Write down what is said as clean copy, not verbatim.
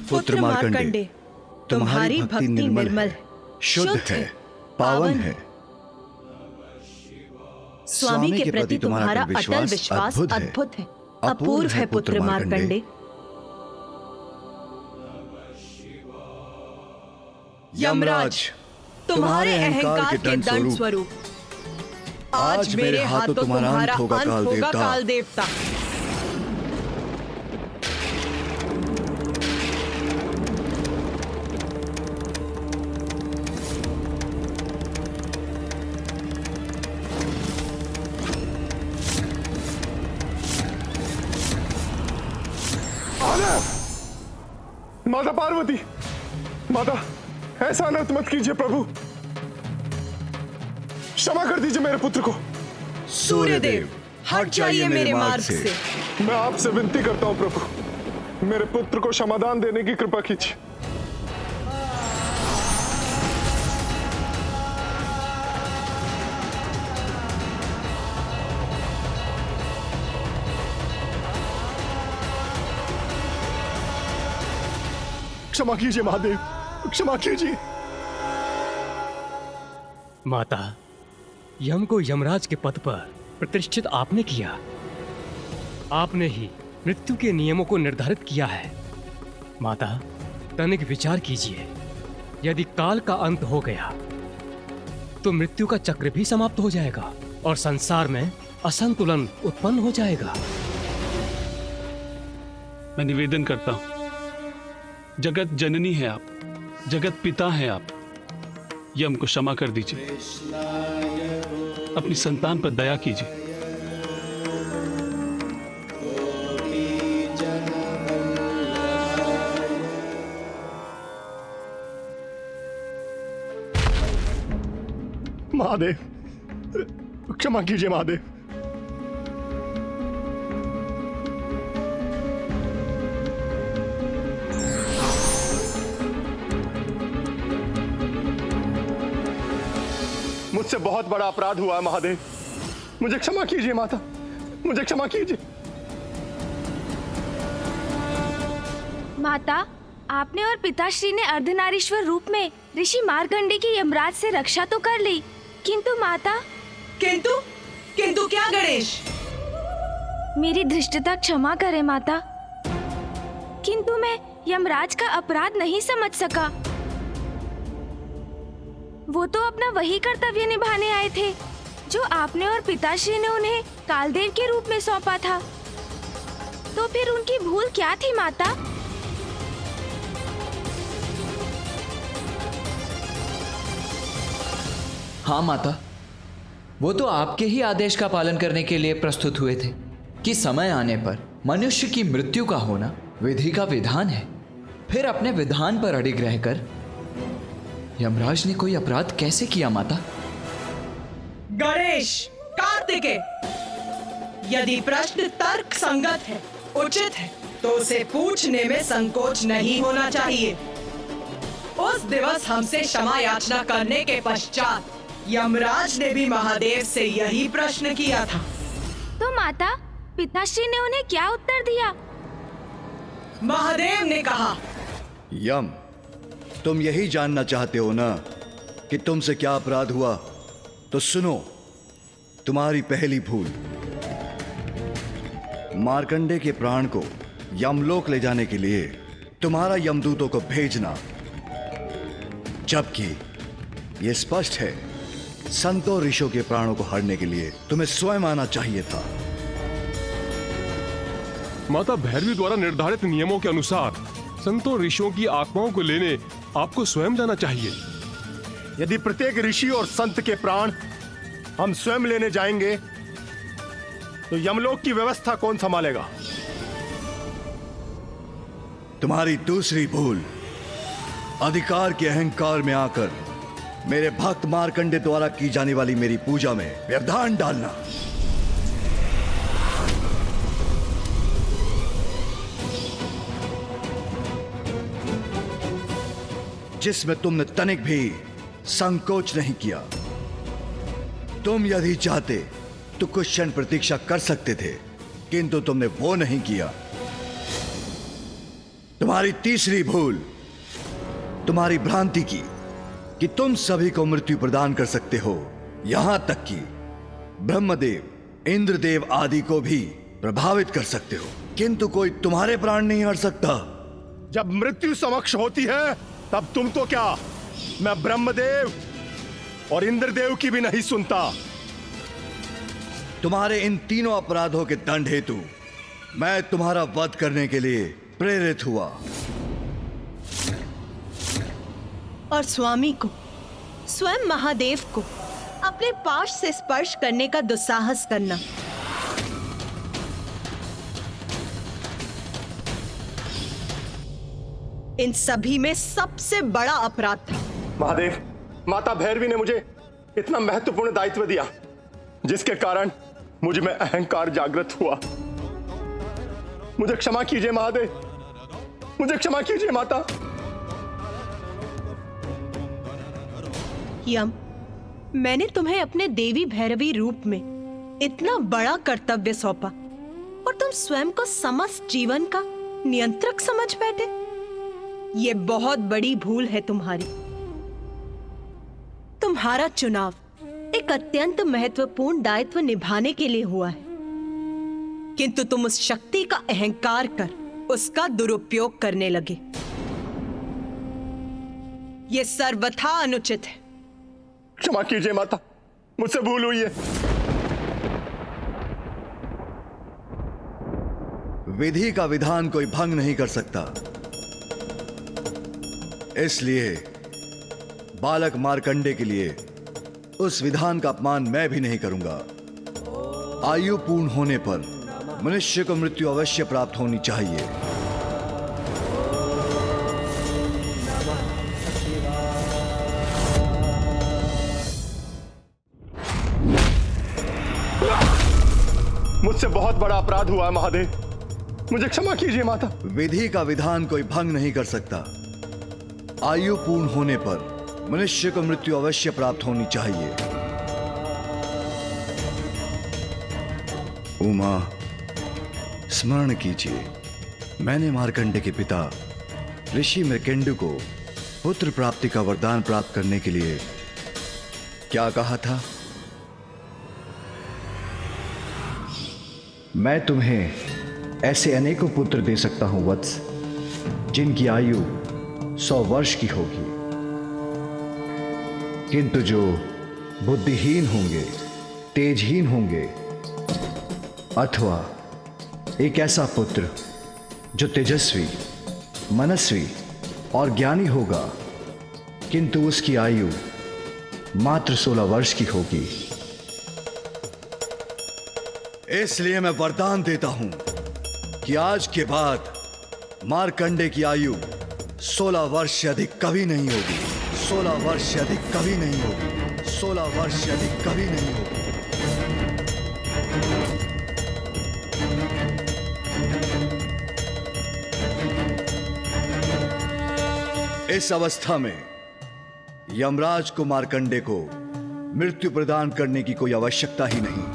पुत्र मार्कंडे, तुम्हारी भक्ति निर्मल, शुद्ध है, पावन है। स्वामी के प्रति तुम्हारा अटल विश्वास अद्भुत है, अपूर्व है पुत्र मार्कंडे। यमराज, तुम्हारे अहंकार के दंड स्वरूप आज मेरे हाथों तुम्हारा अंत होगा काल देवता। माता पार्वती, माता ऐसा अनर्थ मत कीजिए प्रभु, क्षमा कर दीजिए मेरे पुत्र को। सूर्यदेव, हट जाइए मेरे मार्ग से। मैं आपसे विनती करता हूं प्रभु, मेरे पुत्र को क्षमादान देने की कृपा कीजिए। क्षमा कीजिए महादेव, क्षमा कीजिए। माता, यम को यमराज के पद पर प्रतिष्ठित आपने किया। आपने ही मृत्यु के नियमों को निर्धारित किया है। माता, तनिक विचार कीजिए, यदि काल का अंत हो गया तो मृत्यु का चक्र भी समाप्त हो जाएगा और संसार में असंतुलन उत्पन्न हो जाएगा। मैं निवेदन करता हूं, जगत जननी है आप, जगत पिता है आप, यम को क्षमा कर दीजिए, अपनी संतान पर दया कीजिए। महादेव, क्षमा कीजिए महादेव। मुझसे बहुत बड़ा अपराध हुआ है महादेव, मुझे क्षमा कीजिए माता, मुझे क्षमा कीजिए। माता, आपने और पिताश्री ने अर्धनारीश्वर रूप में ऋषि मार्कंडे की यमराज से रक्षा तो कर ली, किंतु माता। किंतु क्या गणेश? मेरी धृष्टता क्षमा करे माता, किंतु मैं यमराज का अपराध नहीं समझ सका। वो तो अपना वही कर्तव्य निभाने आए थे जो आपने और पिताश्री ने उन्हें कालदेव के रूप में सौंपा था। तो फिर उनकी भूल क्या थी माता? हाँ माता, वो तो आपके ही आदेश का पालन करने के लिए प्रस्तुत हुए थे कि समय आने पर मनुष्य की मृत्यु का होना विधि का विधान है। फिर अपने विधान पर अडिग रहकर यमराज ने कोई अपराध कैसे किया माता? गणेश, कार्तिकेय, यदि प्रश्न तर्क संगत है, उचित है, तो उसे पूछने में संकोच नहीं होना चाहिए। उस दिवस हमसे क्षमा याचना करने के पश्चात यमराज ने भी महादेव से यही प्रश्न किया था। तो माता, पिताश्री ने उन्हें क्या उत्तर दिया? महादेव ने कहा, यम, तुम यही जानना चाहते हो ना कि तुमसे क्या अपराध हुआ? तो सुनो, तुम्हारी पहली भूल मार्कंडे के प्राण को यमलोक ले जाने के लिए तुम्हारा यमदूतों को भेजना, जबकि यह स्पष्ट है संतों ऋषियों के प्राणों को हरने के लिए तुम्हें स्वयं आना चाहिए था। माता, भैरवी द्वारा निर्धारित नियमों के अनुसार संतों ऋषियों की आत्माओं को लेने आपको स्वयं जाना चाहिए। यदि प्रत्येक ऋषि और संत के प्राण हम स्वयं लेने जाएंगे तो यमलोक की व्यवस्था कौन संभालेगा? तुम्हारी दूसरी भूल अधिकार के अहंकार में आकर मेरे भक्त मार्कंडे द्वारा की जाने वाली मेरी पूजा में व्यवधान डालना। जिसमें तुमने तनिक भी संकोच नहीं किया। तुम यदि चाहते तो कुछ क्षण प्रतीक्षा कर सकते थे, किंतु तुमने वो नहीं किया। तुम्हारी तीसरी भूल तुम्हारी भ्रांति की कि तुम सभी को मृत्यु प्रदान कर सकते हो, यहां तक कि ब्रह्मदेव, इंद्रदेव आदि को भी प्रभावित कर सकते हो, किंतु कोई तुम्हारे प्राण नहीं हर सकता। जब मृत्यु समक्ष होती है तब तुम तो क्या, मैं ब्रह्मदेव और इंद्रदेव की भी नहीं सुनता। तुम्हारे इन तीनों अपराधों के दंड हेतु मैं तुम्हारा वध करने के लिए प्रेरित हुआ। और स्वामी को, स्वयं महादेव को अपने पाश से स्पर्श करने का दुस्साहस करना, इन सभी में सबसे बड़ा अपराध था। महादेव, माता भैरवी ने मुझे इतना महत्वपूर्ण दायित्व दिया जिसके कारण मुझ में अहंकार जागृत हुआ। मुझे क्षमा कीजिए महादेव, मुझे क्षमा कीजिए माता। यम, मैंने तुम्हें अपने देवी भैरवी रूप में इतना बड़ा कर्तव्य सौंपा और तुम स्वयं को समस्त जीवन का नियंत्रक समझ बैठे। ये बहुत बड़ी भूल है तुम्हारी। तुम्हारा चुनाव एक अत्यंत महत्वपूर्ण दायित्व निभाने के लिए हुआ है, किंतु तुम उस शक्ति का अहंकार कर उसका दुरुपयोग करने लगे। यह सर्वथा अनुचित है। क्षमा कीजिए माता, मुझसे भूल हुई है। विधि का विधान कोई भंग नहीं कर सकता, इसलिए बालक मार्कंडे के लिए उस विधान का अपमान मैं भी नहीं करूंगा। आयु पूर्ण होने पर मनुष्य को मृत्यु अवश्य प्राप्त होनी चाहिए। मुझसे बहुत बड़ा अपराध हुआ है महादेव, मुझे क्षमा कीजिए माता। विधि का विधान कोई भंग नहीं कर सकता। आयु पूर्ण होने पर मनुष्य को मृत्यु अवश्य प्राप्त होनी चाहिए। उमा, स्मरण कीजिए, मैंने मार्कंडे के पिता ऋषि मृकेंडु को पुत्र प्राप्ति का वरदान प्राप्त करने के लिए क्या कहा था? मैं तुम्हें ऐसे अनेकों पुत्र दे सकता हूं वत्स, जिनकी आयु 100 वर्ष की होगी, किंतु जो बुद्धिहीन होंगे, तेजहीन होंगे, अथवा एक ऐसा पुत्र जो तेजस्वी, मनस्वी और ज्ञानी होगा, किंतु उसकी आयु मात्र 16 वर्ष की होगी। इसलिए मैं वरदान देता हूं कि आज के बाद मार्कंडे की आयु 16 वर्ष से अधिक कभी नहीं होगी। 16 वर्ष से अधिक कभी नहीं होगी। 16 वर्ष से अधिक कभी नहीं होगी। इस अवस्था में यमराज को मार्कंडे को मृत्यु प्रदान करने की कोई आवश्यकता ही नहीं।